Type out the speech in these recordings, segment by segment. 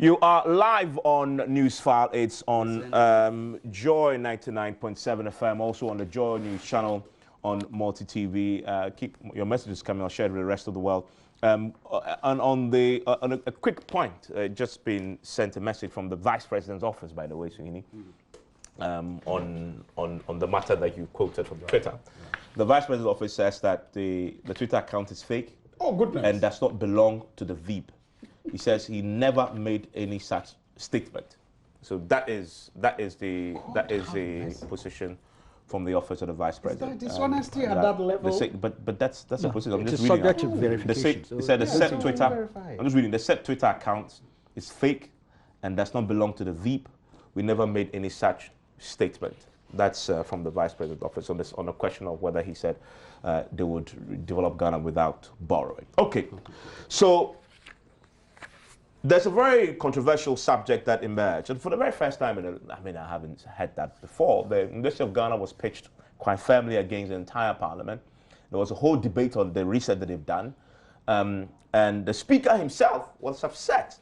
You are live on Newsfile. It's on Joy 99.7 FM, also on the Joy News channel on Multi TV. Keep your messages coming. I'll share it with the rest of the world. And on a quick point, just been sent a message from the Vice President's office, by the way, Suhini, on the matter that you quoted from Twitter. The Vice President's office says that the Twitter account is fake. Oh, goodness. And does not belong to the VIP. He says he never made any such statement. So that is the position from the office of the Vice President. Is that dishonesty at that level? But that's a position. I'm just reading. Subject to verification. They said the said Twitter. I'm just reading. The said Twitter account is fake and does not belong to the VIP. We never made any such statement. That's from the Vice President's office on the question of whether he said they would develop Ghana without borrowing. Okay, so there's a very controversial subject that emerged, and for the very first time, I haven't had that before. The University of Ghana was pitched quite firmly against the entire parliament. There was a whole debate on the research that they've done, and the speaker himself was upset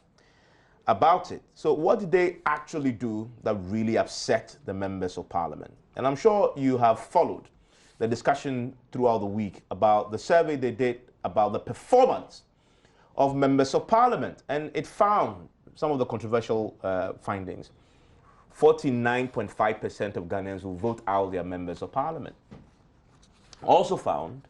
about it. So what did they actually do that really upset the members of parliament? And I'm sure you have followed the discussion throughout the week about the survey they did about the performance of members of parliament, and it found some of the controversial findings. 49.5% of Ghanaians will vote out their members of parliament. Also found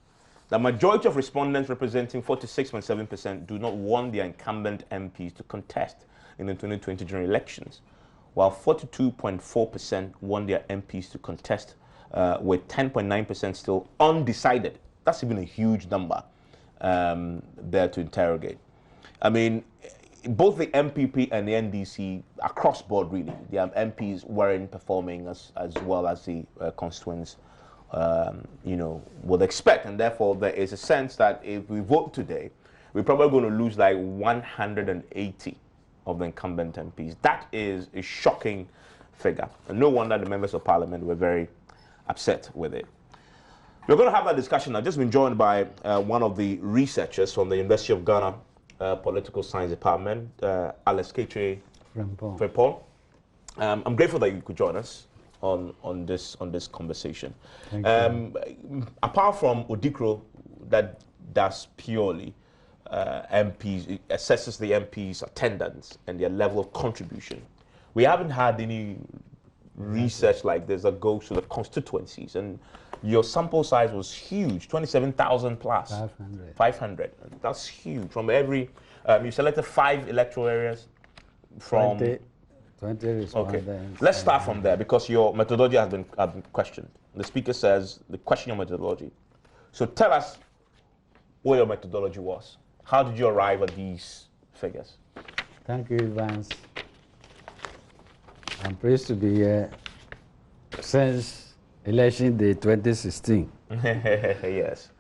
the majority of respondents, representing 46.7%, do not want their incumbent MPs to contest in the 2020 general elections, while 42.4% want their MPs to contest, with 10.9% still undecided. That's even a huge number there to interrogate. I mean, both the MPP and the NDC, across board really, the MPs weren't performing as well as the constituents would expect, and therefore there is a sense that if we vote today, we're probably going to lose like 180 of the incumbent MPs. That is a shocking figure, and no wonder the members of parliament were very upset with it. We're going to have that discussion. I've just been joined by one of the researchers from the University of Ghana Political Science Department, Alex Ketre Frempong. I'm grateful that you could join us on this conversation. Thank you. Apart from Odikro, that does purely MPs, it assesses the MPs' attendance and their level of contribution. We haven't had any research like this that goes to the constituencies, and your sample size was huge, 27,000 plus. 500. That's huge. From every, you selected 5 electoral areas from 20 respondents. Okay, let's start from there because your methodology has been questioned. The speaker says they question your methodology. So tell us what your methodology was. How did you arrive at these figures? Thank you, Evans. I'm pleased to be here since election day 2016. Yes.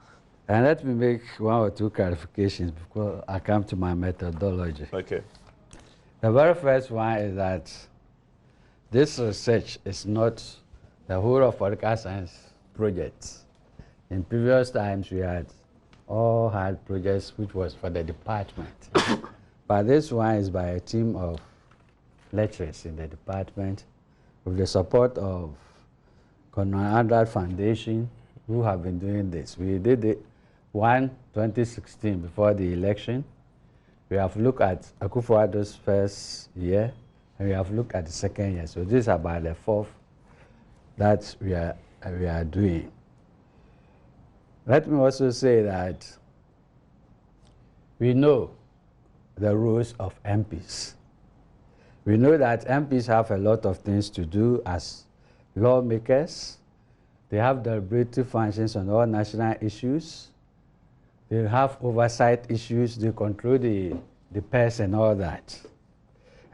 And let me make one or two clarifications before I come to my methodology. Okay. The very first one is that this research is not the whole of political science projects. In previous times, we had projects which was for the department. But this one is by a team of lecturers in the department with the support of Conrad Andrew Foundation, who have been doing this. We did it 2016 before the election. We have looked at Akufo-Addo's first year, and we have looked at the second year. So this is about the 4th that we are doing. Let me also say that we know the roles of MPs. We know that MPs have a lot of things to do as lawmakers. They have deliberative functions on all national issues. They have oversight issues. They control the press and all that.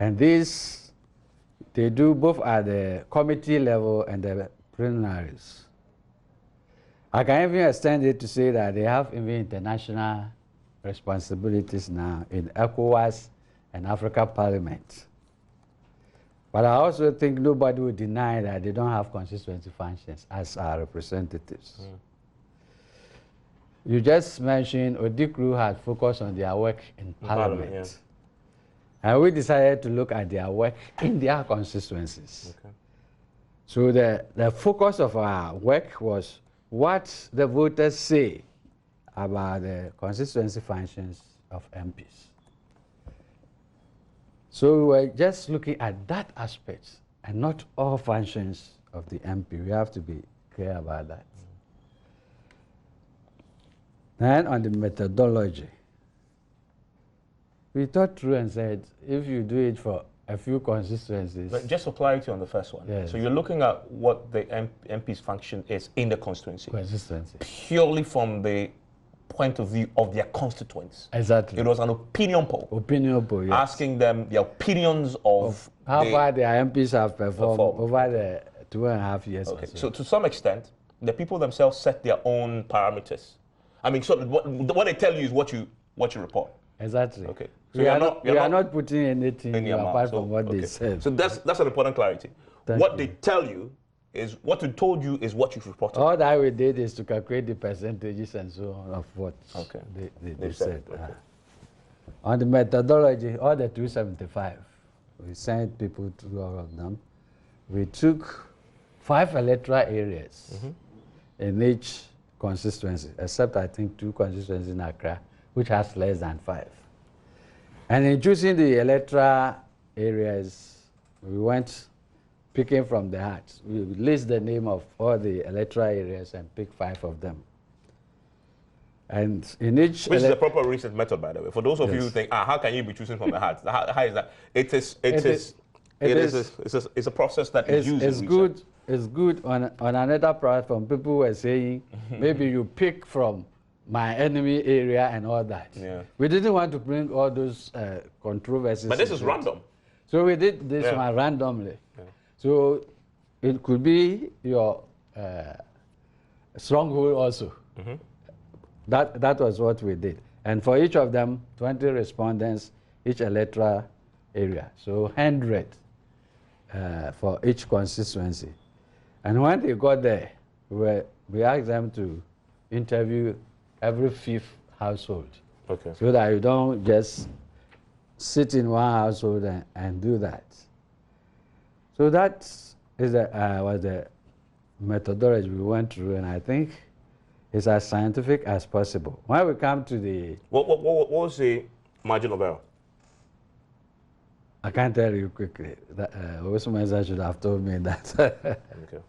And these, they do both at the committee level and the plenaries. I can even extend it to say that they have even international responsibilities now in ECOWAS and Africa Parliament. But I also think nobody would deny that they don't have constituency functions as our representatives. You just mentioned Odikru had focused on their work in Parliament. And we decided to look at their work in their constituencies. Okay. So the focus of our work was what the voters say about the constituency functions of MPs. So we were just looking at that aspect and not all functions of the MP. We have to be clear about that. Then on the methodology, we thought through and said, if you do it for a few constituencies. But just for clarity on the first one. Yes. So you're looking at what the MP's function is in the constituency. Consistency. Purely from the point of view of their constituents. Exactly. It was an opinion poll. Opinion poll, yes. Asking them their opinions of how far their MPs have performed over the 2.5 years. Okay. So to some extent, the people themselves set their own parameters. I mean, so what they tell you is what you report. Exactly. Okay. So we are not putting anything apart from what they said. So that's an important clarity. What they tell you is what they told you is what you've reported. All that we did is to calculate the percentages and so on of what they said. Okay. On the methodology, all the 275, we sent people through all of them. We took 5 electoral areas in each constituency, except I think 2 constituencies in Accra, which has less than 5. And in choosing the electoral areas, we went picking from the hat. We list the name of all the electoral areas and pick 5 of them. And in each... Which is the proper research method, by the way. For those of you who think, how can you be choosing from the hat? How is that? It's a process that is used in research. It's good on another platform. People were saying, maybe you pick from my enemy area and all that. Yeah. We didn't want to bring all those controversies. But this is random. So we did this one randomly. Yeah. So it could be your stronghold also. That was what we did. And for each of them, 20 respondents, each electoral area. So 100 for each constituency. And when they got there, we asked them to interview every 5th household. Okay. So that you don't just sit in one household and do that. So that is was the methodology we went through, and I think it's as scientific as possible. When we come to the... What was the margin of error? I can't tell you quickly. Osman should have told me that. Okay.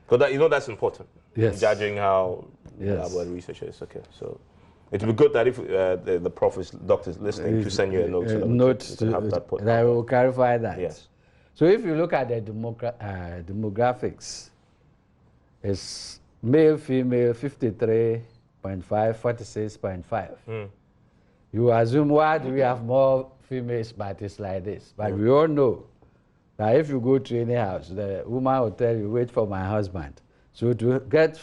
Because that's important. Yes. Judging how our research is. Okay. So it would be good that if the doctors listening to send you a note. So that I will clarify that. Yes. So if you look at the demographics, it's male, female, 53.5, 46.5. You assume, why do we have more females, but it's like this. But we all know that if you go to any house, the woman will tell you, wait for my husband. So to get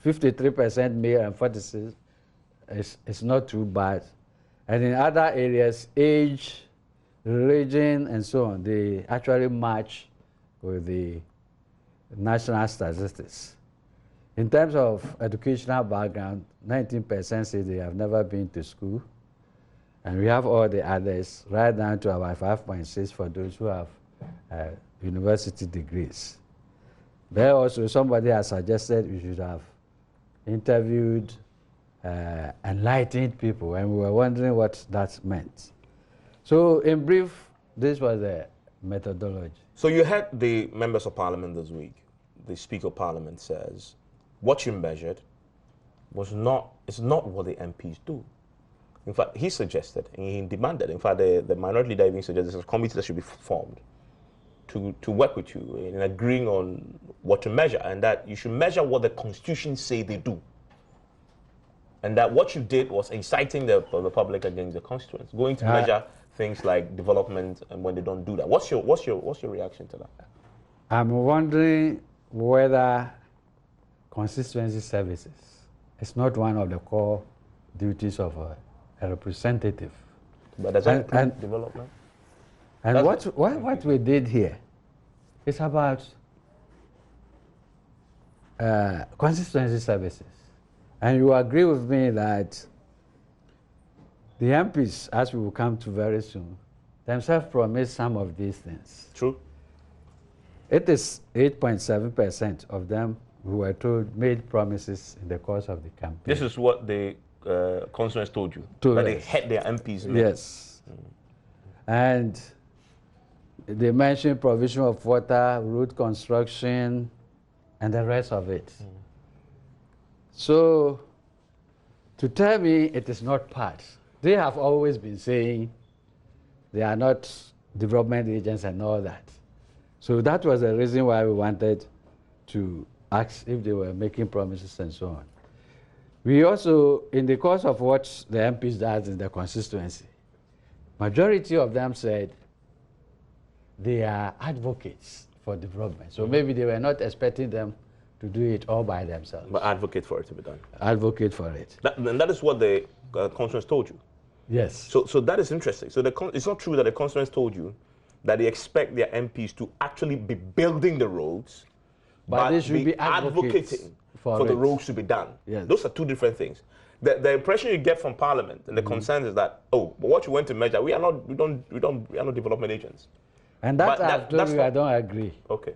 53% male and 46 is not too bad. And in other areas, age, religion, and so on, they actually match with the national statistics. In terms of educational background, 19% say they have never been to school. And we have all the others, right down to about 5.6 for those who have university degrees. There also, somebody has suggested we should have interviewed enlightened people, and we were wondering what that meant. So in brief, this was the methodology. So you had the members of parliament this week. The Speaker of Parliament says, what you measured is not what the MPs do. In fact, he suggested, and he demanded, in fact, the minority leader even suggested there's a committee that should be formed to work with you in agreeing on what to measure, and that you should measure what the Constitution say they do. And that what you did was inciting the public against the constituents, going to measure things like development, and when they don't do that. What's your reaction to that? I'm wondering whether constituency services is not one of the core duties of a representative. But does that include development? And what we did here is about constituency services. And you agree with me that the MPs, as we will come to very soon, themselves promised some of these things. True. It is 8.7% of them who were told made promises in the course of the campaign. This is what the constituents told you, Told that they us. had their MPs know. Yes. And they mentioned provision of water, road construction, and the rest of it. So, to tell me it is not part, they have always been saying they are not development agents and all that. So that was the reason why we wanted to ask if they were making promises and so on. We also, in the course of what the MPs does in the constituency, majority of them said they are advocates for development. So maybe they were not expecting them to do it all by themselves. But advocate for it to be done. Advocate for it. And that is what the constituents told you. Yes. So that is interesting. So it's not true that the constituents told you that they expect their MPs to actually be building the roads, But they should be advocating for the roads to be done. Yes. Those are two different things. The impression you get from Parliament and the concern is that, oh, but what you want to measure, we are not development agents. And that But I've told you, I don't agree. Okay.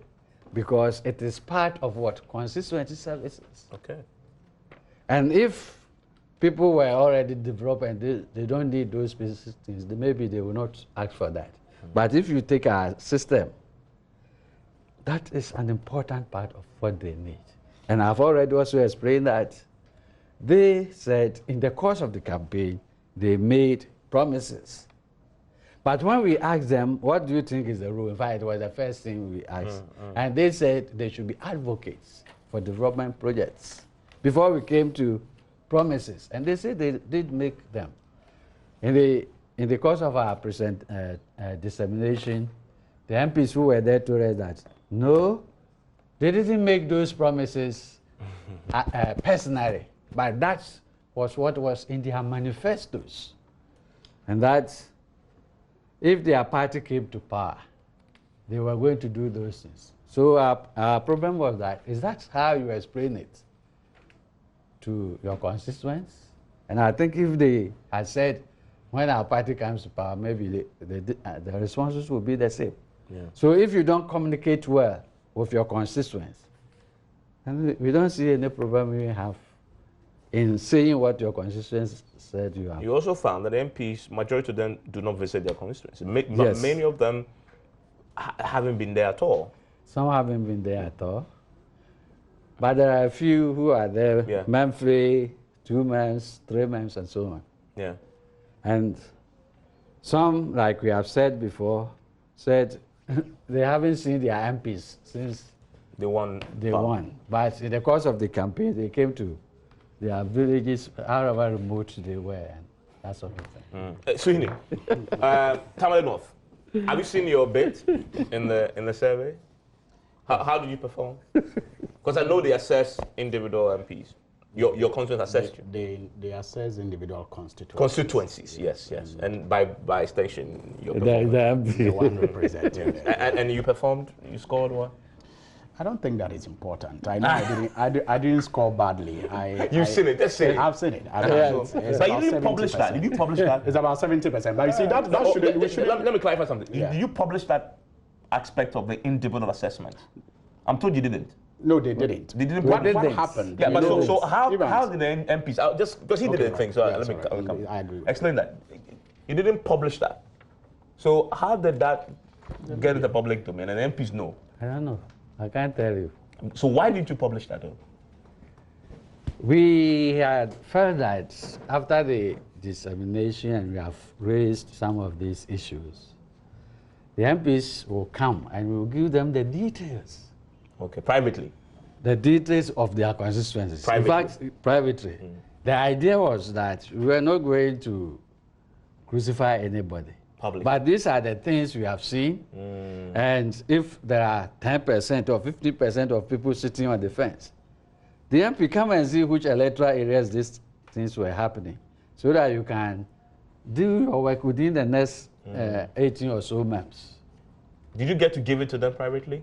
Because it is part of what? Constituency services. Okay. And if people were already developed and they don't need those specific things, then maybe they will not ask for that. But if you take our system, that is an important part of what they need. And I've already also explained that they said in the course of the campaign, they made promises. But when we asked them, what do you think is the rule? In fact, it was the first thing we asked. And they said they should be advocates for development projects before we came to promises. And they said they did make them. In the course of our dissemination, the MPs who were there told us that, no, they didn't make those promises personally, but that was what was in their manifestos. And that if their party came to power, they were going to do those things. So our problem was that, is that how you explain it to your constituents? And I think if they had said, when our party comes to power, maybe the responses will be the same. Yeah. So if you don't communicate well with your constituents, and we don't see any problem you have in saying what your constituents said you have. You also found that MPs, majority of them do not visit their constituency. Yes. Many of them haven't been there at all. Some haven't been there at all. But there are a few who are there, Yeah. monthly, 2 months, 3 months, and so on. Yeah. And some, like we have said before, said they haven't seen their MPs since They won. they won. But in the course of the campaign, they came to their villages, however remote they were, and that sort of thing. Sweeney, Tamale North, have you seen your bid in the survey? How did you perform? Because I know they assess individual MPs. Your constituents assessed you. They assess individual constituencies. Constituencies, yes. And by extension, your The performance. The one representing them. And you performed, you scored what? I don't think that is important. I know I didn't score badly. You've seen it, let's say. I've seen it. But you didn't publish that. Did you publish that? It's about 70%. But you see, that shouldn't. We shouldn't. Let me clarify something. Yeah. Did you publish that aspect of the individual assessment? I'm told you didn't. No, they didn't. They didn't What publish it. happened? Yeah, but you know, so how Evans. did the MPs, just because he did the thing, so Yeah, let me sorry. come. I agree. Explain that. You didn't publish that. So how did that get in the public domain and MPs know? I don't know. I can't tell you. So why didn't you publish that though? We had felt that after the dissemination and we have raised some of these issues, the MPs will come and we will give them the details. Okay, privately. The details of their constituencies. Privately. In fact, privately. The idea was that we were not going to crucify anybody. Public. But these are the things we have seen. And if there are 10% or 50% of people sitting on the fence, the MP come and see which electoral areas these things were happening so that you can do your work within the next 18 or so months. Did you get to give it to them privately?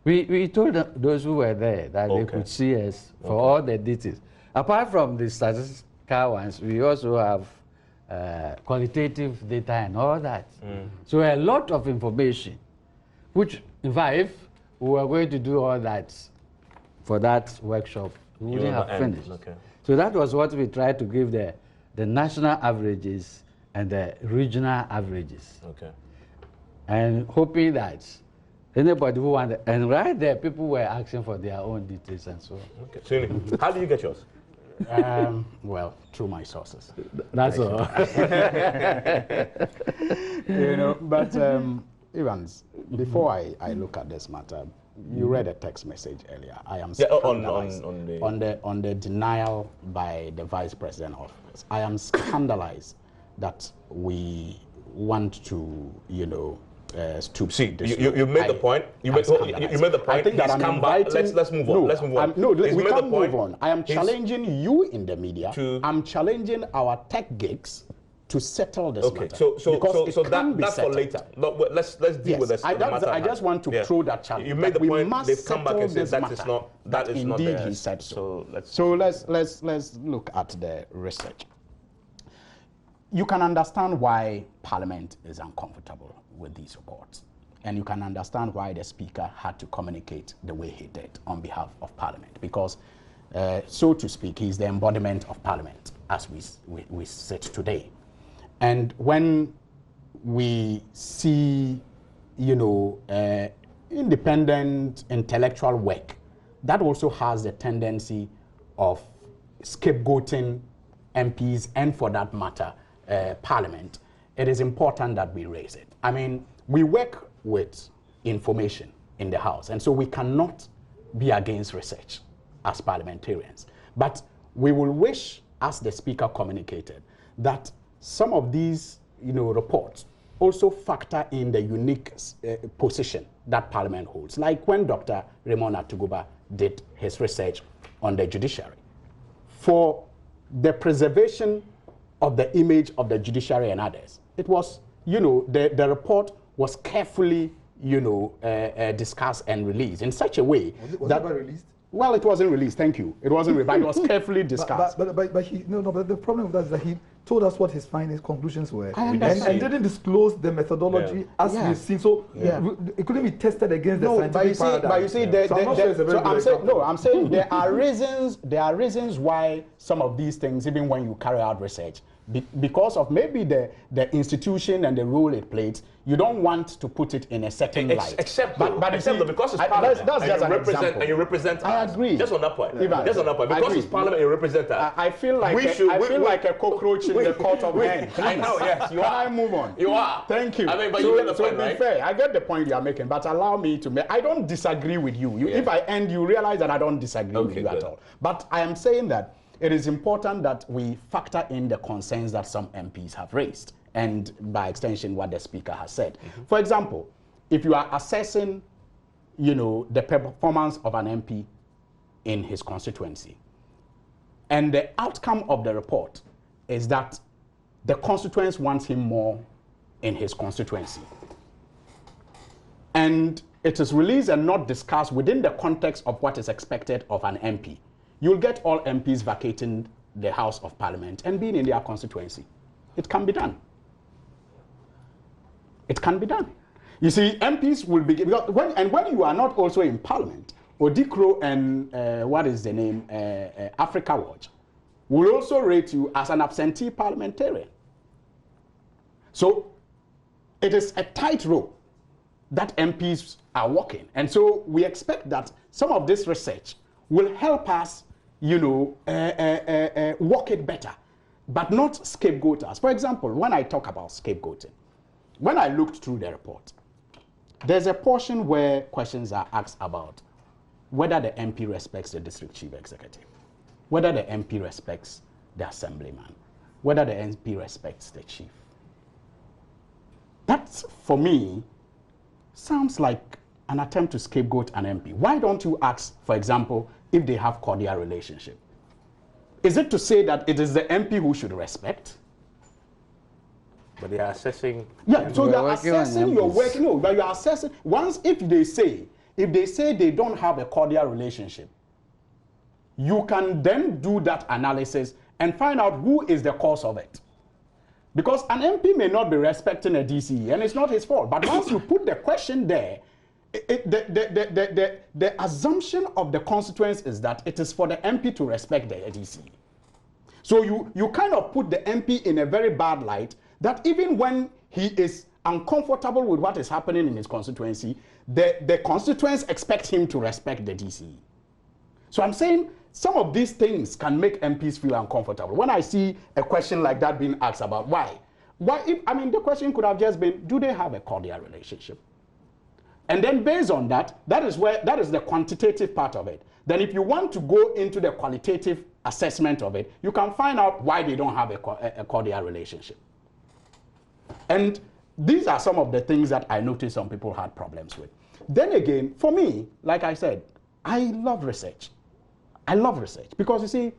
We told those who were there that they Okay. could see us for all the details. Apart from the statistical ones, we also have qualitative data and all that. So a lot of information, which in fact, if we were going to do all that for that workshop, we wouldn't have finished. Okay. So that was what we tried to give the national averages and the regional averages. Okay. And hoping that anybody who wanted, and right there, people were asking for their own details and so on. Okay. So, how do you get yours? Well, through my sources. That's all. You know, but Evans, before I look at this matter, you read a text message earlier. I am scandalized on the denial by the Vice President office. I am scandalized that we want to, you know, stoop. See, you made the point. You made the point. I think that I'm inviting, let's move on. Let's move on. No, we can't move on. I am challenging you in the media. I'm challenging our tech geeks to settle this matter. So that's for later. But let's deal with this. I just want to throw that challenge. You made the point. They've come back and said that is not indeed he said so. So let's look at the research. You can understand why Parliament is uncomfortable with these reports, and you can understand why the Speaker had to communicate the way he did on behalf of Parliament, because so to speak, he's the embodiment of Parliament as we sit today. And when we see, you know, independent intellectual work, that also has the tendency of scapegoating MPs and, for that matter, Parliament. It is important that we raise it. I mean, we work with information in the House, and so we cannot be against research as parliamentarians. But we will wish, as the Speaker communicated, that some of these, you know, reports also factor in the unique position that Parliament holds, like when Dr. Raymond Atuguba did his research on the judiciary. For the preservation of the image of the judiciary and others, it was, you know, the report was carefully, you know, discussed and released in such a way was it released? Well, it wasn't released. Thank you. It wasn't released, but it was carefully discussed. But the problem with that is that he told us what his findings, conclusions were, and didn't disclose the methodology as we've seen. So it couldn't be tested against the scientific paradigm. But you see, I'm saying there are reasons why some of these things, even when you carry out research, because of maybe the institution and the role it played, you don't want to put it in a certain light. Except because it's Parliament, that's just an example. And you represent us. I agree. Just on that point. Just on that point. Because it's Parliament and you represent us. I feel like a cockroach in the court of men. I know, yes, you are. Can I move on? You are. Thank you. I mean, but you get the point, right? To be fair, I get the point you are making, but allow me to make. I don't disagree with you. If I end, you realize that I don't disagree with you at all. But I am saying that it is important that we factor in the concerns that some MPs have raised, and by extension, what the Speaker has said. For example, if you are assessing, you know, the performance of an MP in his constituency, and the outcome of the report is that the constituents want him more in his constituency, and it is released and not discussed within the context of what is expected of an MP, you'll get all MPs vacating the House of Parliament and being in their constituency. It can be done. It can be done. You see, MPs will be, when you are not also in Parliament, Odikro and what is the name, Africa Watch, will also rate you as an absentee parliamentarian. So it is a tightrope that MPs are walking. And so we expect that some of this research will help us, you know, work it better, but not scapegoat us. For example, when I talk about scapegoating, when I looked through the report, there's a portion where questions are asked about whether the MP respects the district chief executive, whether the MP respects the assemblyman, whether the MP respects the chief. That, for me, sounds like an attempt to scapegoat an MP. Why don't you ask, for example, if they have cordial relationship? Is it to say that it is the MP who should respect? But they are assessing. Yeah, so you are assessing your work. No, but you are assessing. Once, if they say they don't have a cordial relationship, you can then do that analysis and find out who is the cause of it. Because an MP may not be respecting a DCE, and it's not his fault. But once you put the question there, the assumption of the constituents is that it is for the MP to respect the DCE. So you kind of put the MP in a very bad light, that even when he is uncomfortable with what is happening in his constituency, the constituents expect him to respect the DCE. So I'm saying some of these things can make MPs feel uncomfortable. When I see a question like that being asked about why, I mean, the question could have just been, do they have a cordial relationship? And then based on that, that is the quantitative part of it. Then if you want to go into the qualitative assessment of it, you can find out why they don't have a cordial relationship. And these are some of the things that I noticed some people had problems with. Then again, for me, like I said, I love research. I love research because, you see,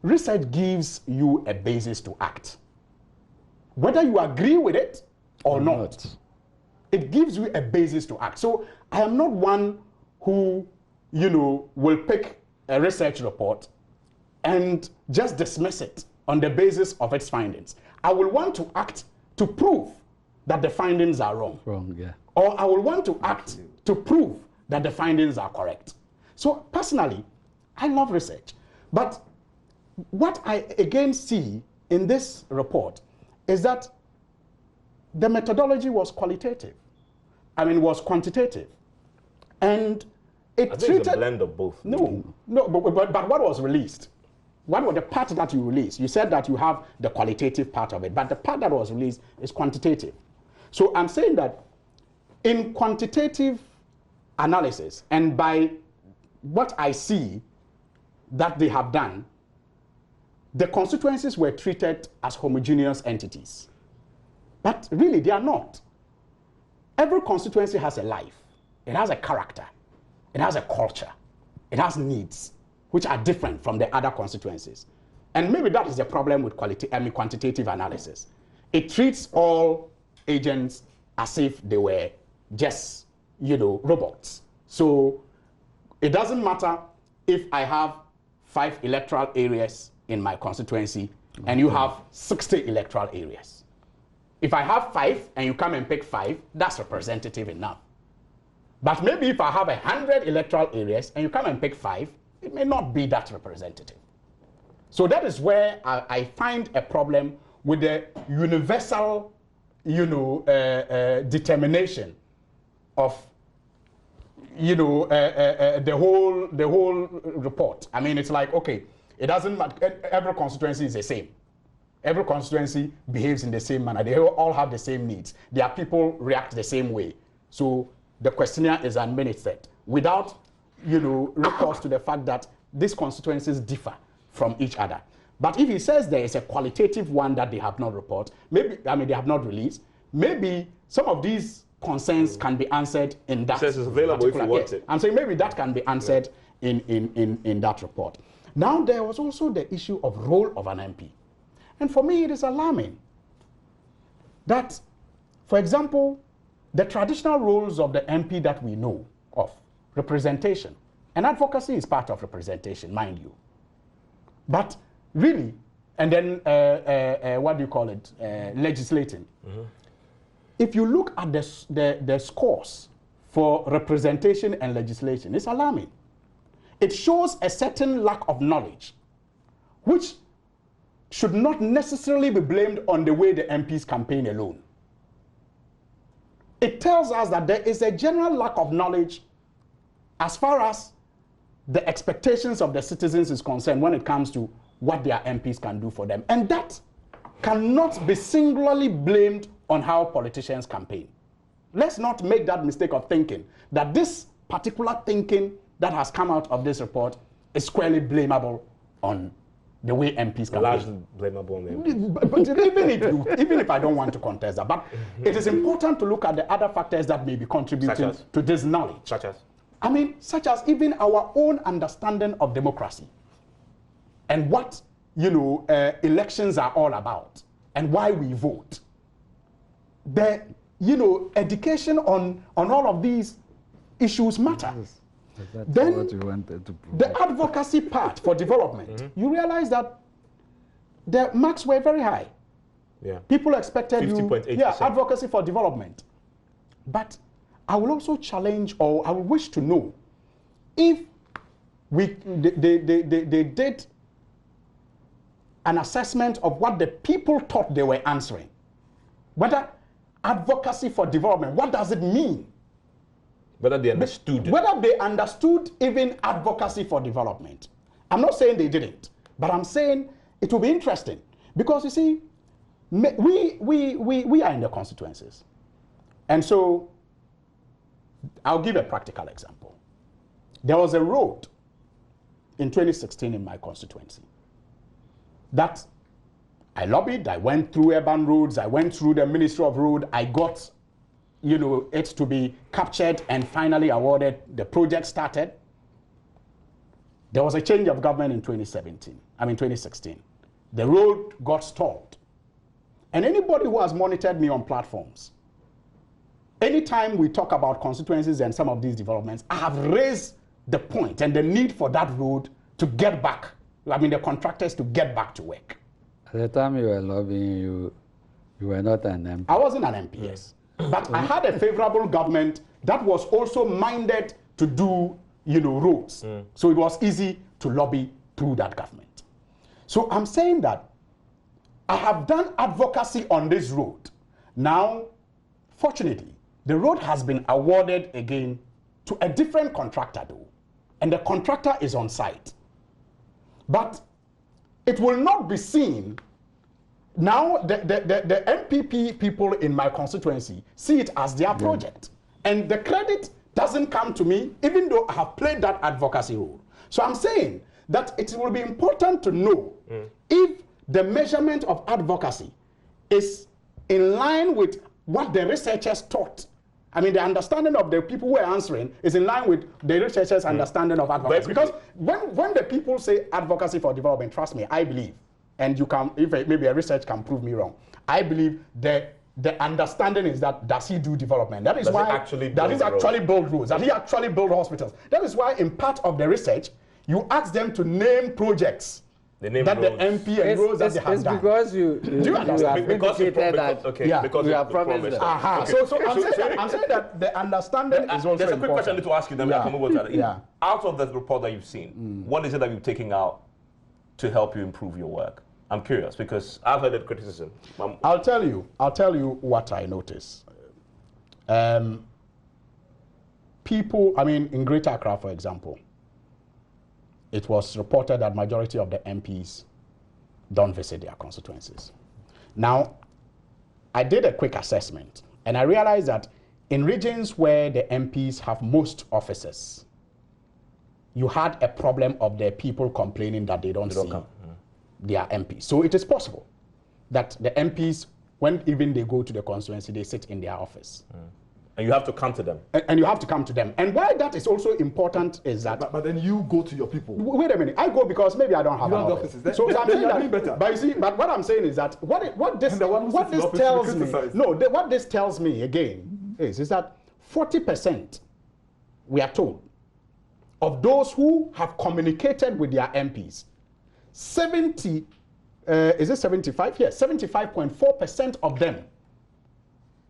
research gives you a basis to act. Whether you agree with it or not, it gives you a basis to act. So I am not one who, will pick a research report and just dismiss it on the basis of its findings. I will want to act to prove that the findings are wrong. Or I will want to act to prove that the findings are correct. So personally, I love research. But what I again see in this report is that the methodology was qualitative. Was quantitative. And it I think it's a blend of both. No, but what was released? What was the part that you released? You said that you have the qualitative part of it, but the part that was released is quantitative. So I'm saying that in quantitative analysis, and by what I see that they have done, the constituencies were treated as homogeneous entities. But really, they are not. Every constituency has a life. It has a character. It has a culture. It has needs, which are different from the other constituencies. And maybe that is the problem with quantitative analysis. It treats all agents as if they were just, robots. So it doesn't matter if I have 5 electoral areas in my constituency and you have 60 electoral areas. If I have 5 and you come and pick 5, that's representative enough. But maybe if I have 100 electoral areas and you come and pick 5, it may not be that representative. So that is where I find a problem with the universal, determination of, the whole report. I mean, it's like, okay, it doesn't matter. Every constituency is the same. Every constituency behaves in the same manner. They all have the same needs. Their people react the same way. So the questionnaire is administered without, recourse to the fact that these constituencies differ from each other. But if he says there is a qualitative one that they have not reported, maybe, they have not released, maybe some of these concerns can be answered in that. It says it's available if you want it. I'm saying maybe that can be answered in that report. Now, there was also the issue of role of an MP. And for me, it is alarming that, for example, the traditional roles of the MP that we know of, representation, and advocacy is part of representation, mind you. But really, and then, what do you call it, legislating. Mm-hmm. If you look at the scores for representation and legislation, it's alarming. It shows a certain lack of knowledge, which should not necessarily be blamed on the way the MPs campaign alone. It tells us that there is a general lack of knowledge as far as the expectations of the citizens is concerned when it comes to what their MPs can do for them. And that cannot be singularly blamed on how politicians campaign. Let's not make that mistake of thinking that this particular thinking that has come out of this report is squarely blamable on the way MPs campaign. Largely blamable on the MPs. But even if I don't want to contest that, but it is important to look at the other factors that may be contributing to this knowledge. Such as? Such as even our own understanding of democracy and what, elections are all about and why we vote. The, education on all of these issues matter. Then what you wanted to prove. The advocacy part for development, you realize that the marks were very high. People expected 50.8%. you, advocacy for development. But I will also challenge, or I will wish to know, if they did an assessment of what the people thought they were answering. Whether advocacy for development, what does it mean? Whether they understood. Whether they understood even advocacy for development. I'm not saying they didn't, but I'm saying it will be interesting. Because you see, we are in the constituencies. And so, I'll give a practical example. There was a road in 2016 in my constituency that I lobbied. I went through urban roads. I went through the Ministry of Road. I got, it to be captured and finally awarded. The project started. There was a change of government in 2016. The road got stalled. And anybody who has monitored me on platforms, anytime we talk about constituencies and some of these developments, I have raised the point and the need for that road to get back. The contractors to get back to work. At the time you were lobbying, you were not an MP. I wasn't an MP, yes. But I had a favorable government that was also minded to do, roads. So it was easy to lobby through that government. So I'm saying that I have done advocacy on this road. Now, fortunately, the road has been awarded again to a different contractor though. And the contractor is on site. But it will not be seen. Now, the MPP people in my constituency see it as their project. And the credit doesn't come to me, even though I have played that advocacy role. So I'm saying that it will be important to know if the measurement of advocacy is in line with what the researchers thought. The understanding of the people who are answering is in line with the researchers' understanding of advocacy. Because when the people say advocacy for development, trust me, I believe, and you can, if maybe a research can prove me wrong, I believe the understanding is that does he do development? That is why actually build roads, that he actually build hospitals. That is why in part of the research, you ask them to name projects that roads. The MP and roads that they have done. It's because you have indicated that because you have promised them. So I'm saying that the understanding is also There's a quick question I need to ask you, then we can move on to that. Out of the report that you've seen, what is it that you've taken out to help you improve your work? I'm curious because I've heard that criticism. I'll tell you what I notice. People, in Greater Accra, for example, it was reported that majority of the MPs don't visit their constituencies. Now, I did a quick assessment, and I realized that in regions where the MPs have most offices, you had a problem of the people complaining that they don't see their MPs. So it is possible that the MPs, when even they go to the constituency, they sit in their office. And you have to come to them. And you have to come to them. And why that is also important is that... But then you go to your people. Wait a minute. I go because maybe I don't have an office. So I'm saying that, but you see, but what I'm saying is that what this tells me again is that 40%, we are told, of those who have communicated with their MPs, 75.4% of them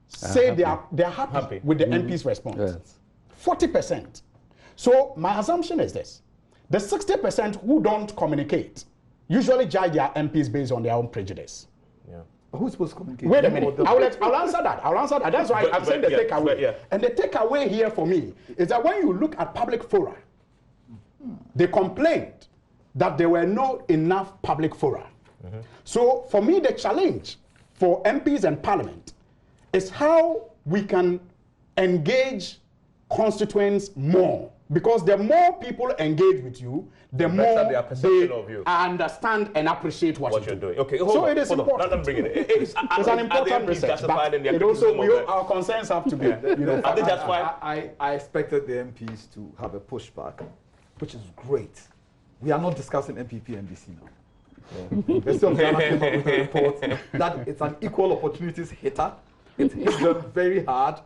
say they are happy with the MP's response. Yes. 40%. So my assumption is this. The 60% who don't communicate usually judge their MPs based on their own prejudice. But who's supposed to communicate? Wait a minute. I'll answer that. That's why I'm saying the takeaway. And the takeaway here for me is that when you look at public fora, they complained that there were not enough public fora. So for me, the challenge for MPs and Parliament is how we can engage constituents more. Because the more people engage with you, the more they understand and appreciate what you're doing. Okay, so it is important. Let me bring it. It's an important research. But it also, our concerns have to be. I expected the MPs to have a pushback, which is great. We are not discussing MPP and MDC now. The Ghana came up with a report that it's an equal opportunities hitter. It hits them very hard.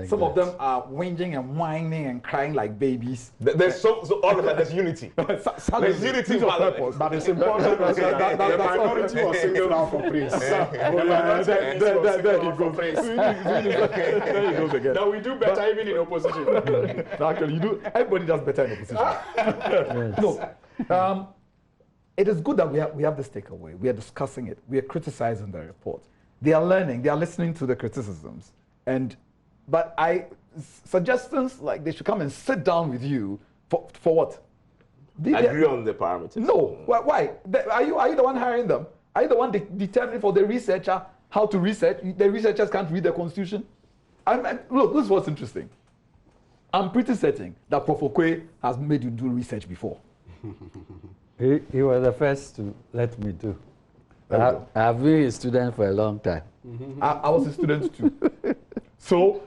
Some of them are whinging and whining and crying like babies. There's so all of that. There's unity. There's unity of purpose. But it's important to say that the minority was singled out for praise. There he goes. There he goes again. Now we do better even in opposition. No, actually, you do. Everybody does better in opposition. No. It is good that we have this takeaway. We are discussing it. We are criticizing the report. They are learning. They are listening to the criticisms. But suggestions like they should come and sit down with you for what? Agree on the parameters. No. Why? Are you the one hiring them? Are you the one determining for the researcher how to research? The researchers can't read the Constitution. Look, this is what's interesting. I'm pretty certain that Prof. Okwe has made you do research before. He was the first to let me do. I've been a student for a long time. I was a student too. So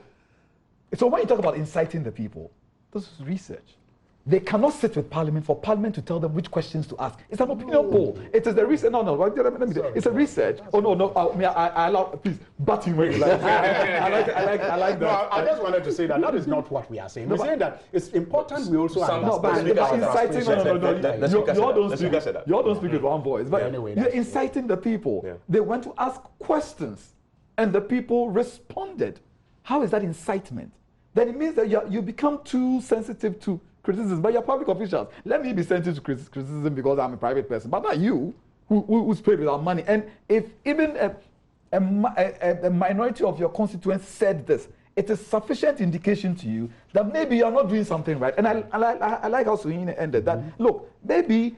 when you talk about inciting the people, this is research. They cannot sit with Parliament for Parliament to tell them which questions to ask. It's an opinion poll. It is the research. No. Let me say. It's a research. Oh no. I allow. Please, butting when you like. I like that. No, I just wanted to say that is not what we are saying. We're saying that it's important we also understand. Inciting. No. You all don't speak with one voice. But anyway, you're inciting the people. Yeah. They went to ask questions, and the people responded. How is that incitement? Then it means that you become too sensitive to criticism, but you're public officials. Let me be sensitive to criticism because I'm a private person, but not you who's paid with our money. And if even a minority of your constituents said this, it is sufficient indication to you that maybe you're not doing something right. And I like how Suhine ended that. Look, maybe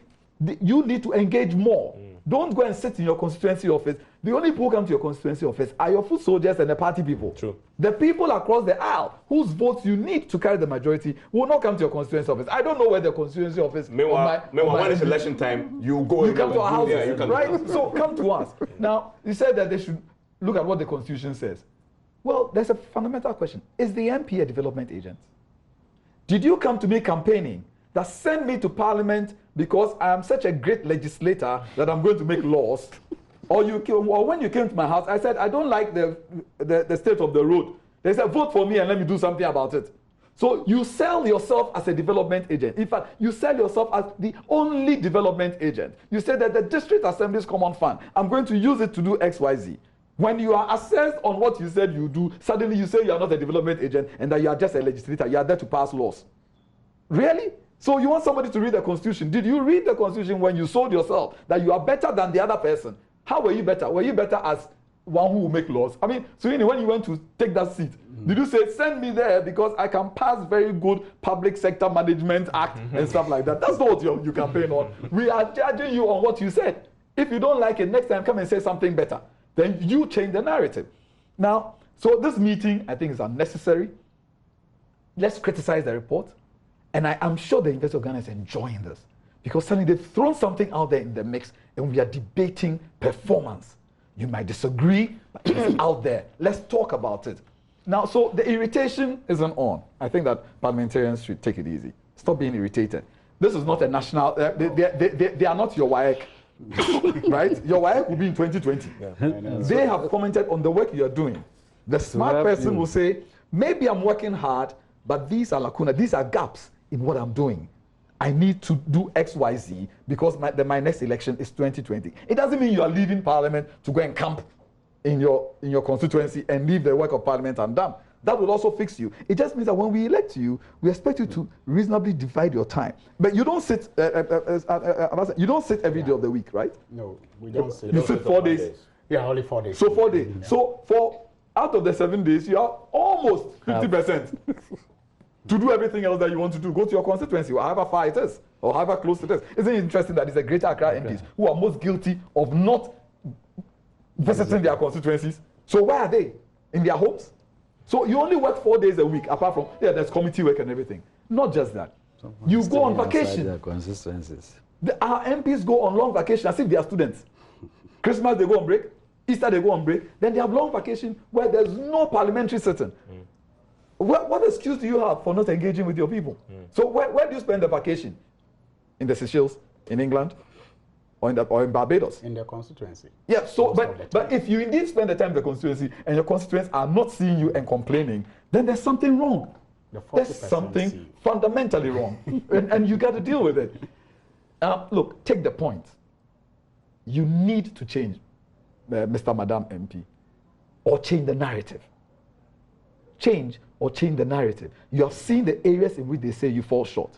you need to engage more. Don't go and sit in your constituency office. The only people who come to your constituency office are your foot soldiers and the party people. True. The people across the aisle whose votes you need to carry the majority will not come to your constituency office. I don't know where the constituency office. Meanwhile, when it's election time, you come to our house, right? So come to us. Now, you said that they should look at what the Constitution says. Well, there's a fundamental question. Is the MP a development agent? Did you come to me campaigning that send me to Parliament because I am such a great legislator that I'm going to make laws? Or when you came to my house, I said, I don't like the state of the road. They said, vote for me and let me do something about it. So you sell yourself as a development agent. In fact, you sell yourself as the only development agent. You say that the District Assembly's Common Fund, I'm going to use it to do X, Y, Z. When you are assessed on what you said you do, suddenly you say you are not a development agent and that you are just a legislator. You are there to pass laws. Really? So you want somebody to read the Constitution. Did you read the Constitution when you sold yourself that you are better than the other person? How were you better? Were you better as one who will make laws? I mean, so when you went to take that seat, did you say, send me there because I can pass very good public sector management act and stuff like that? That's not what you campaign on. We are judging you on what you said. If you don't like it, next time come and say something better. Then you change the narrative. Now, so this meeting, I think, is unnecessary. Let's criticize the report. And I'm sure the University of Ghana is enjoying this because suddenly they've thrown something out there in the mix and we are debating performance. You might disagree, but it's out there. Let's talk about it. Now, so the irritation isn't on. I think that parliamentarians should take it easy. Stop being irritated. This is not a national, they are not your WAEC, right? Your WAEC will be in 2020. Yeah. They have commented on the work you're doing. The smart person will say, maybe I'm working hard, but these are lacuna, these are gaps in what I'm doing. I need to do X, Y, Z because my next election is 2020. It doesn't mean you are leaving Parliament to go and camp in your constituency and leave the work of Parliament undone. That will also fix you. It just means that when we elect you, we expect you to reasonably divide your time. But you don't sit. You don't sit every day of the week, right? No, we don't sit. You sit 4 days. Yeah, only 4 days. So 4 days. Yeah. So out of the 7 days, you are almost 50%. To do everything else that you want to do, go to your constituency, or however far it is, or however close it is. Isn't it interesting that it's the Greater Accra MPs who are most guilty of not visiting their constituencies? So where are they? In their homes? So you only work 4 days a week, apart from, there's committee work and everything. Not just that. You go on vacation. Their consistencies. Our MPs go on long vacation as if they are students. Christmas, they go on break. Easter, they go on break. Then they have long vacation where there's no parliamentary sitting. What excuse do you have for not engaging with your people? So where do you spend the vacation? In the Seychelles? In England? or in Barbados. In their constituency. Yeah, so, but if you indeed spend the time in the constituency and your constituents are not seeing you and complaining, then there's something wrong. There's something fundamentally wrong. and you got to deal with it. Look, take the point. You need to change, Mr. Madam MP, or change the narrative. Change or change the narrative. You have seen the areas in which they say you fall short.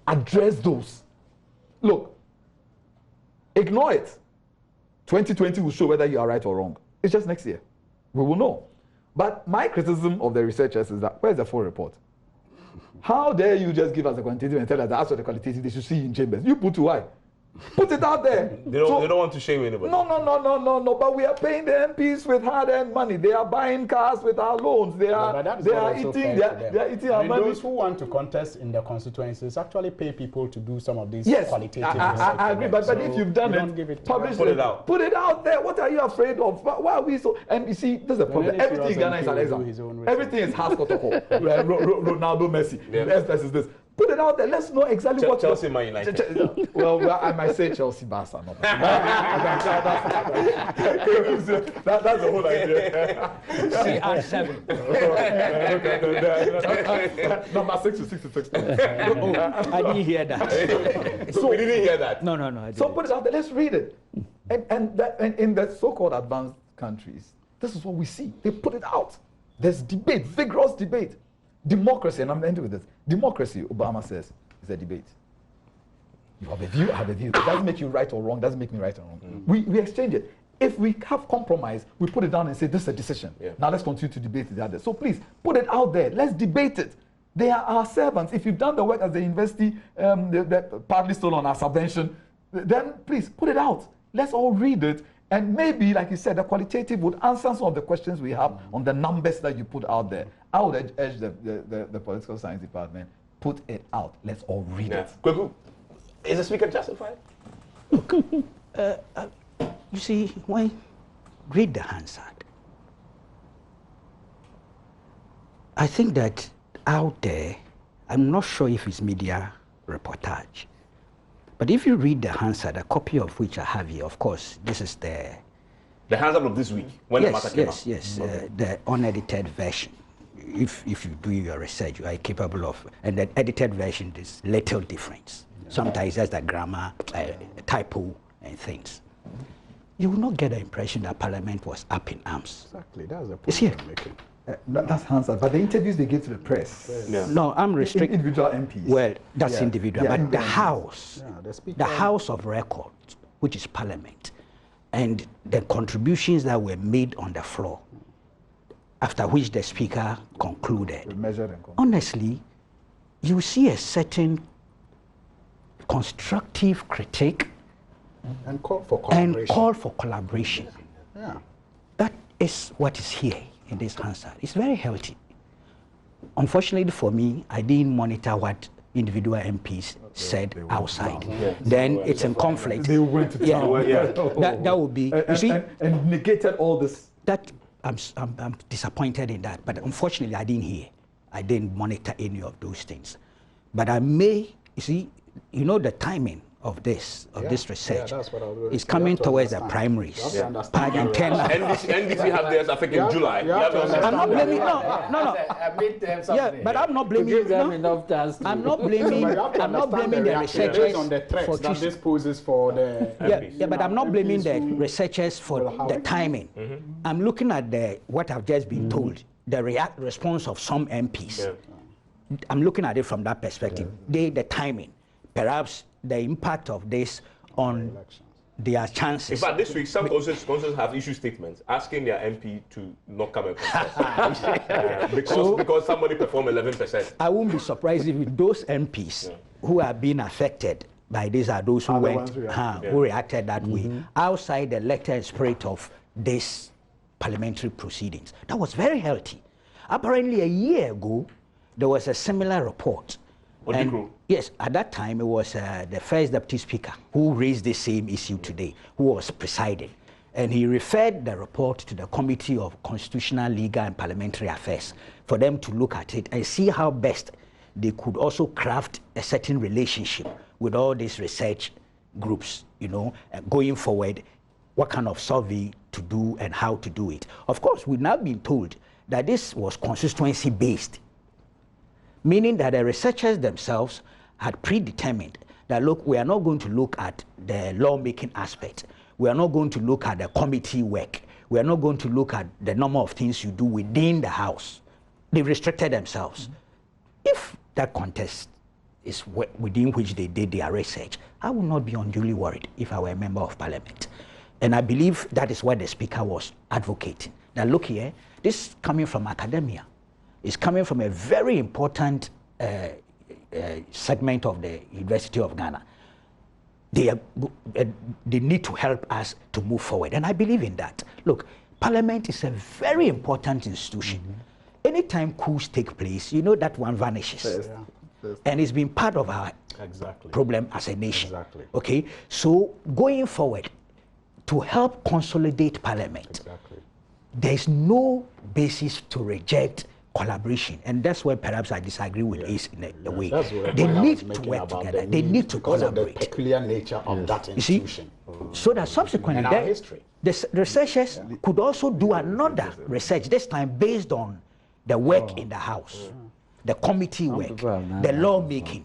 Address those. Look, ignore it. 2020 will show whether you are right or wrong. It's just next year. We will know. But my criticism of the researchers is that, where's the full report? How dare you just give us a quantitative and tell us that as for the qualitative, they should see in chambers? You put to why? Put it out there. They don't want to shame anybody. No. But we are paying the MPs with hard-earned money. They are buying cars with our loans. They are eating our money. Those who want to contest in the constituencies actually pay people to do some of these qualitative. I agree. But if you've done it, publish it out. Put it out there. What are you afraid of? Why are we so? And you see, there's a problem. Everything in Ghana is an exam. Everything is house protocol. Ronaldo, Messi. S versus this. Put it out there. Let's know exactly what Chelsea, Man United. Well, I might say Chelsea, Barca. That's the whole idea. CR7. Number 66. I didn't hear that. So we didn't hear that. No. I didn't. So put it out there. Let's read it. And in the so-called advanced countries, this is what we see. They put it out. There's debate, vigorous debate. Democracy, and I'm ending with this. Democracy, Obama says, is a debate. You have a view, I have a view. It doesn't make you right or wrong, doesn't make me right or wrong. We exchange it. If we have compromise, we put it down and say, this is a decision. Yeah. Now let's continue to debate the other. So please, put it out there. Let's debate it. They are our servants. If you've done the work as the university, they're partly still on our subvention, then please, put it out. Let's all read it. And maybe, like you said, the qualitative would answer some of the questions we have on the numbers that you put out there. I would urge the political science department, put it out. Let's all read it. Kweku, is the speaker justified? Look, you see, when read the Hansard, I think that out there, I'm not sure if it's media reportage, but if you read the Hansard, a copy of which I have here, of course, this is the Hansard of this week, when the matter came out. Yes, the unedited version. If you do your research, you are capable of, and the edited version is little difference. Sometimes there's the grammar, typo, and things. You will not get the impression that Parliament was up in arms. Exactly, that's the point it's here. I'm making. That's Hansard, but the interviews they give to the press. Yeah. No, I'm restricting individual MPs. Well, that's individual, but the House, the House of Records, which is Parliament, and the contributions that were made on the floor, after which the Speaker concluded. Honestly, you see a certain constructive critique and call for collaboration. Yeah. That is what is here in this Hansard. It's very healthy. Unfortunately for me, I didn't monitor what individual MPs said outside. Then it's in conflict. They went to town. That would be, you see, and negated all this. That I'm disappointed in that, but unfortunately I didn't hear. I didn't monitor any of those things. But I may, you see, you know the timing of this research is coming towards the primaries. NDC have theirs, I think, in July. I'm not blaming, no. Yeah, but I'm not blaming them enough chance. I'm not blaming the researchers on the threats that this poses for the but I'm not blaming the researchers for the timing. I'm looking at what I've just been told, the response of some MPs. I'm looking at it from that perspective. The timing, perhaps the impact of this on their chances. In fact, this week, some constituents have issued statements asking their MP to not come and contest because somebody performed 11%. I won't be surprised if those MPs who are being affected by this are those who who reacted that way outside the letter and spirit of this parliamentary proceedings. That was very healthy. Apparently, a year ago, there was a similar report. And yes, at that time it was the first deputy speaker who raised the same issue today, who was presiding. And he referred the report to the Committee of Constitutional, Legal and Parliamentary Affairs for them to look at it and see how best they could also craft a certain relationship with all these research groups, going forward, what kind of survey to do and how to do it. Of course, we've now been told that this was constituency-based, meaning that the researchers themselves had predetermined that, look, we are not going to look at the lawmaking aspect. We are not going to look at the committee work. We are not going to look at the number of things you do within the House. They've restricted themselves. If that contest is within which they did their research, I would not be unduly worried if I were a member of Parliament. And I believe that is what the Speaker was advocating. Now look here, this is coming from academia. It's coming from a very important segment of the University of Ghana. They need to help us to move forward. And I believe in that. Look, Parliament is a very important institution. Anytime coups take place, that one vanishes. And it's been part of our problem as a nation. Okay, so going forward, to help consolidate Parliament, there's no basis to reject collaboration, and that's where perhaps I disagree with Ace in a way. They need to work together. They need to collaborate. Of the peculiar nature of that institution. So that subsequently, the researchers could also do another research, this time based on the work in the House, the committee work, the lawmaking,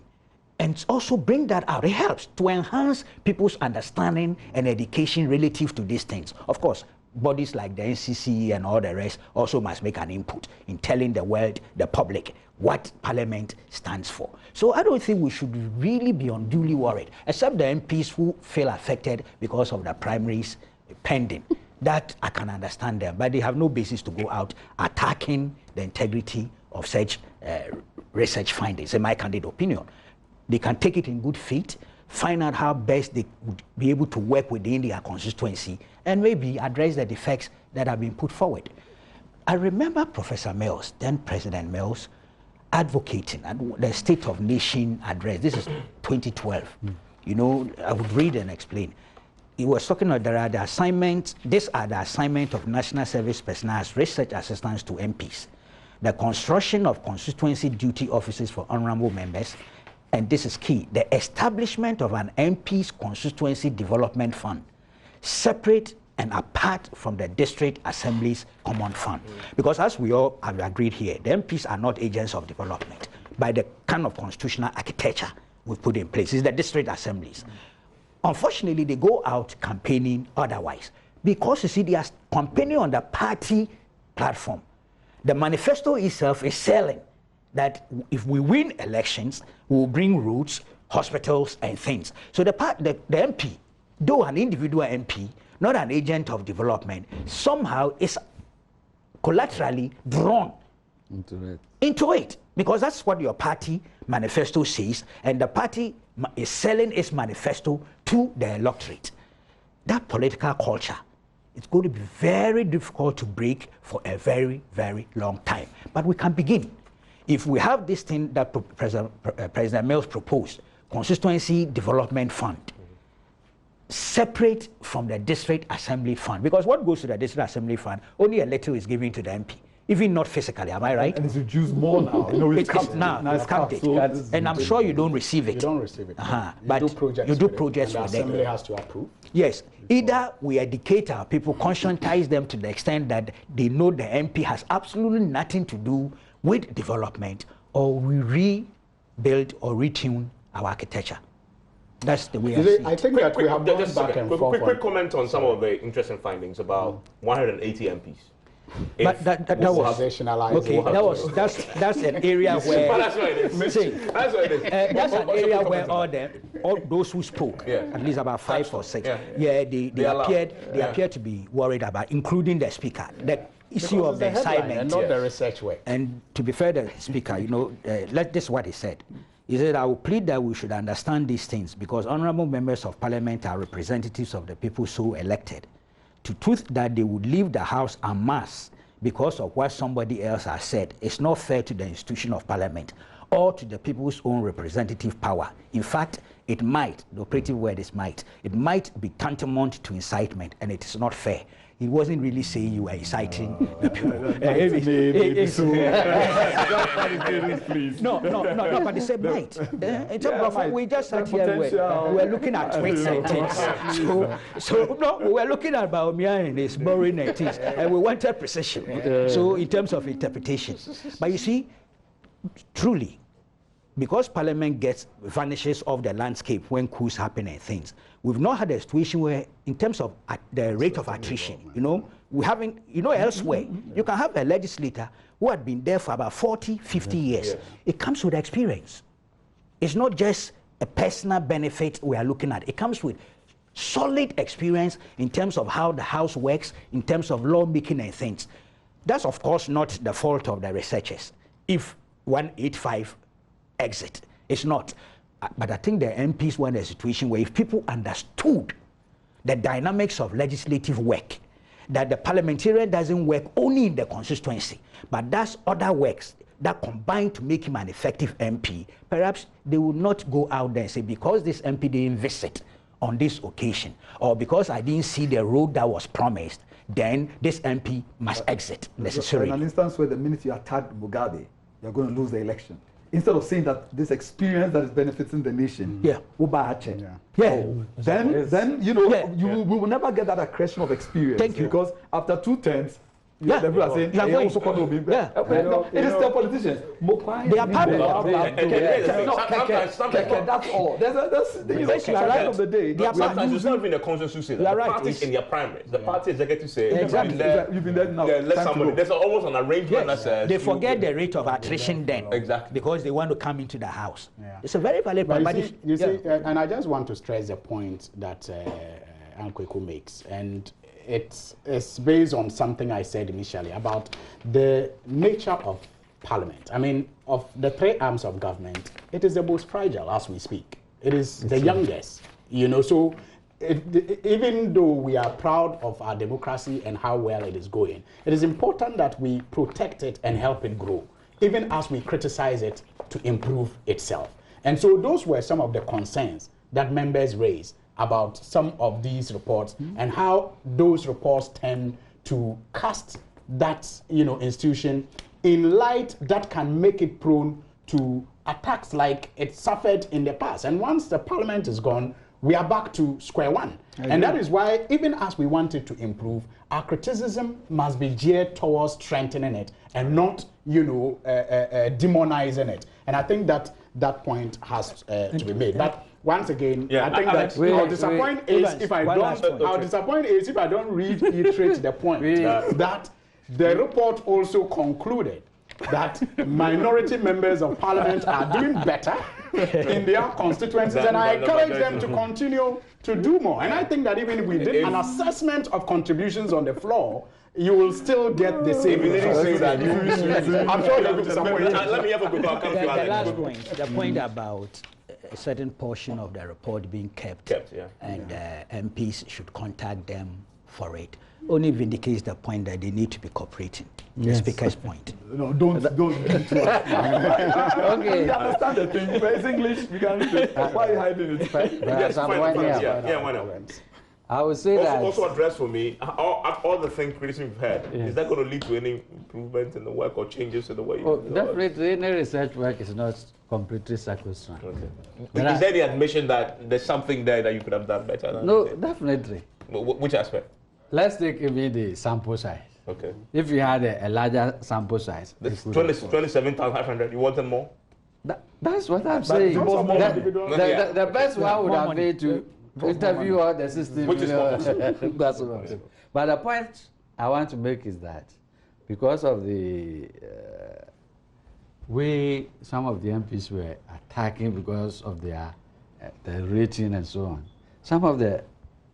and also bring that out. It helps to enhance people's understanding and education relative to these things. Of course, bodies like the NCC and all the rest also must make an input in telling the world, the public, what Parliament stands for. So I don't think we should really be unduly worried, except the MPs who feel affected because of the primaries pending. That I can understand them, but they have no basis to go out attacking the integrity of such research findings, in my candid opinion. They can take it in good faith, find out how best they would be able to work within their constituency, and maybe address the defects that have been put forward. I remember Professor Mills, then President Mills, advocating at the State of Nation address. This is 2012. I would read and explain. He was talking about there are the assignments, these are the assignment of National Service personnel as research assistants to MPs, the construction of constituency duty offices for honorable members, and this is key, the establishment of an MP's constituency development fund, separate and apart from the district assembly's common fund. Because as we all have agreed here, the MPs are not agents of development by the kind of constitutional architecture we've put in place. It's the district assemblies. Unfortunately, they go out campaigning otherwise because, you see, they are campaigning on the party platform. The manifesto itself is selling that if we win elections, we will bring roads, hospitals, and things. So the MP, though an individual MP, not an agent of development, somehow is collaterally drawn into it, because that's what your party manifesto says, and the party is selling its manifesto to the electorate. That political culture, it's going to be very difficult to break for a very, very long time. But we can begin. If we have this thing that President Mills proposed, Constituency Development Fund, separate from the District Assembly Fund, because what goes to the District Assembly Fund, only a little is given to the MP. Even not physically, am I right? And it's reduced more now. It's capped now. It's capped. And I'm sure you don't receive it. You don't receive it. But you do projects with it. The assembly has to approve. Yes. Either we educate our people, conscientize them to the extent that they know the MP has absolutely nothing to do with development, or we rebuild or retune our architecture. That's the way I see it. I think that we have gone back and forth. Quick comment on some of the interesting findings about 180 MPs. But that was okay. That's an area where that's what it is. That's what it is. That's an area where all those who spoke, at least about 5 or 6, they appeared to be worried about, including the speaker. The issue of the assignment and not the research work. And to be fair, the speaker, this is what he said. He said, I will plead that we should understand these things because honorable members of parliament are representatives of the people so elected. To truth that they would leave the house en masse because of what somebody else has said is not fair to the institution of parliament or to the people's own representative power. In fact, it might, the operative word is might, it might be tantamount to incitement, and it is not fair. he wasn't really saying you were inciting the people. No, but he said might. In terms of, we just sat here, we were looking at tweets and things. So no, we were looking at Baumia and his boring and things, and we wanted precision. So in terms of interpretation, but you see, truly, because Parliament vanishes off the landscape when coups happen and things, we've not had a situation where, in terms of the rate of attrition, we haven't, elsewhere, you can have a legislator who had been there for about 40, 50 years. Yes. It comes with experience. It's not just a personal benefit we are looking at. It comes with solid experience in terms of how the House works, in terms of lawmaking and things. That's, of course, not the fault of the researchers. If 185 exit, it's not. But I think the MPs were in a situation where if people understood the dynamics of legislative work, that the parliamentarian doesn't work only in the constituency, but does other works that combine to make him an effective MP, perhaps they would not go out there and say, because this MP didn't visit on this occasion, or because I didn't see the road that was promised, then this MP must exit necessarily. In an instance where the minute you attack Mugabe, you're going to lose the election. Instead of saying that this experience that is benefiting the nation, then we will never get that accretion of experience. Thank you. Because after 2 terms, the people are saying, it is still politicians. They are public. That's all. That's right of the day. Sometimes it's not even the consensus who say that. The parties in their primaries, the party executive say, you've been there now. Let somebody. There's almost an arrangement that says they forget the rate of attrition then, because they want to come into the House. It's a very valid point. But you see, and I just want to stress the point that Ankweku makes, and it's based on something I said initially about the nature of Parliament. I mean, of the 3 arms of government, it is the most fragile as we speak. It is the youngest, so even though we are proud of our democracy and how well it is going, it is important that we protect it and help it grow, even as we criticize it to improve itself. And so those were some of the concerns that members raised about some of these reports and how those reports tend to cast that institution in light that can make it prone to attacks like it suffered in the past. And once the Parliament is gone, we are back to square one. And that is why, even as we want it to improve, our criticism must be geared towards strengthening it and not, demonizing it. And I think that that point has to be made. But once again, I think that our disappointment is if I don't reiterate the point that the report also concluded that minority members of Parliament are doing better in their constituencies, and I encourage them to continue to do more. And I think that even if we did an assessment of contributions on the floor, you will still get the same result. I'm sure you'll be disappointed. Let me have a go. I'll come to the last point, the point about a certain portion of the report being kept and MPs should contact them for it, only vindicates the point that they need to be cooperating. The speaker's point. No, don't do it to us. Okay. We understand the thing, but it's English. We can't say. Why are you hiding it? Why not? I would say that. Also address for me, all the things criticism we've had, is that going to lead to any improvement in the work or changes in the way you do definitely, any research work is not completely sacrosanct. Okay. Is there the admission that there's something there that you could have done better? No, definitely. Which aspect? Let's take even the sample size. Okay. If you had a larger sample size, 27,500, you wanted more? That's what I'm saying. The best one would have been to interview all the system. Which is that's what I'm saying. But the point I want to make is that because of the way some of the MPs were attacking because of their the rating and so on, some of the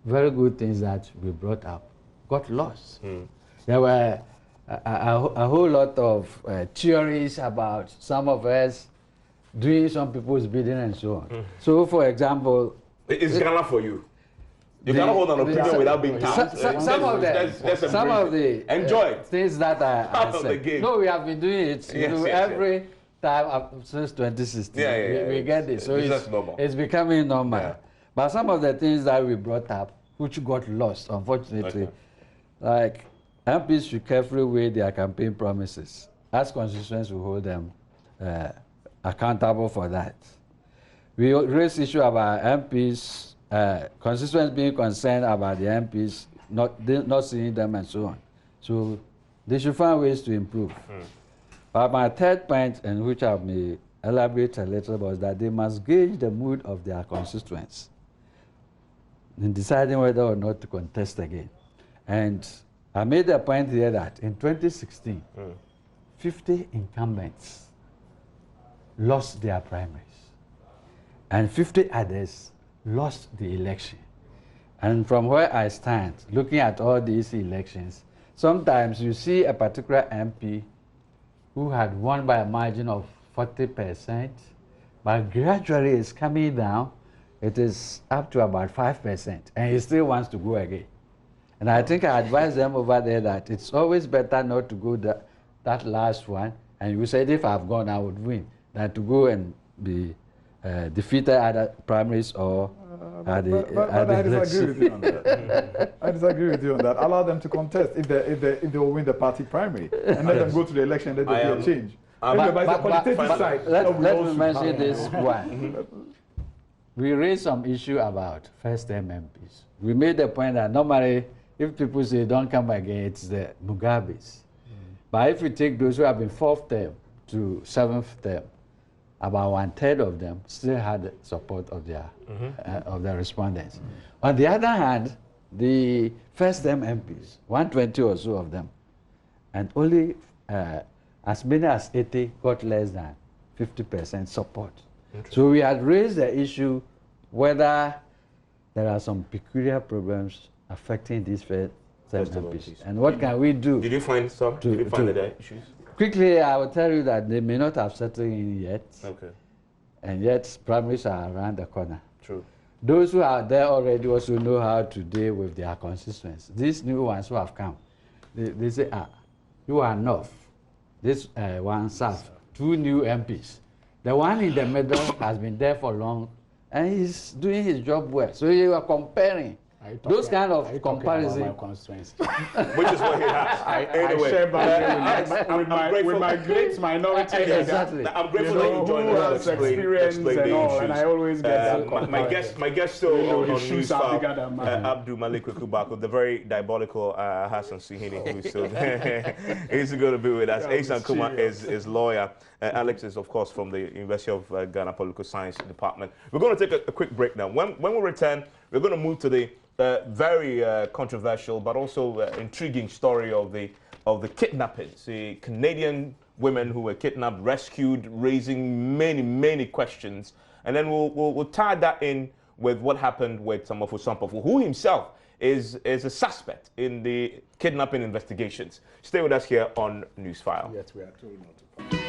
very good things that we brought up got lost. There were a whole lot of theories about some of us doing some people's bidding and so on. So, for example, it's Ghana for you. You cannot hold an opinion without being tasked. Some of the enjoy things that I said. The game. No, we have been doing it every time since 2016. We get this, so it's becoming normal. But some of the things that we brought up, which got lost, unfortunately, like MPs should carefully weigh their campaign promises, as constituents will hold them accountable for that. We raise issue about MPs, constituents being concerned about the MPs not seeing them and so on. So they should find ways to improve. But my third point, and which I may elaborate a little, was that they must gauge the mood of their constituents in deciding whether or not to contest again. And I made the point here that in 2016, 50 incumbents lost their primaries, and 50 others lost the election. And from where I stand, looking at all these elections, sometimes you see a particular MP who had won by a margin of 40%, but gradually it's coming down. It is up to about 5%, and he still wants to go again. And I think I advise them over there that it's always better not to go that last one, and you said if I've gone, I would win, than to go and be defeated at the primaries or I disagree with you on that. I disagree with you on that. Allow them to contest if they will win the party primary, and let them go to the election and then there be a change. Let me mention this one. We raised some issue about first-term MPs. We made the point that normally, if people say don't come again, it's the Mugabes. But if you take those who have been 4th term to 7th term, about 1/3 of them still had the support of their of the respondents. On the other hand, the first-term MPs, 120 or so of them, and only as many as 80 got less than 50% support. So we had raised the issue whether there are some peculiar problems affecting these first-term MPs, and what can we do? Did you find some? Did you find the issues? Quickly, I will tell you that they may not have settled in yet. Okay. And yet, primaries are around the corner. True. Those who are there already also know how to deal with their constituents. These new ones who have come, they say, you are enough. This one serves 2 new MPs. The one in the middle has been there for long, and he's doing his job well. So you are comparing. Those kind of comparisons. Which is what he has. Anyway, with my great minority. Exactly. I'm grateful that you joined us to explain the issues. And I always get that. My guest still on Newsfile, Abdul Malik Kubako, the very diabolical Hassan Sihini, who's still there. He's going to be with us. Asan Kuma is lawyer. Alex is, of course, from the University of Ghana Political Science Department. We're going to take a quick break now. When we return, we're going to move to the very controversial but also intriguing story of the kidnappings. The Canadian women who were kidnapped, rescued, raising many questions. And then we'll tie that in with what happened with Samofo Sampofu, who himself is a suspect in the kidnapping investigations. Stay with us here on Newsfile. Yes, we are told not to.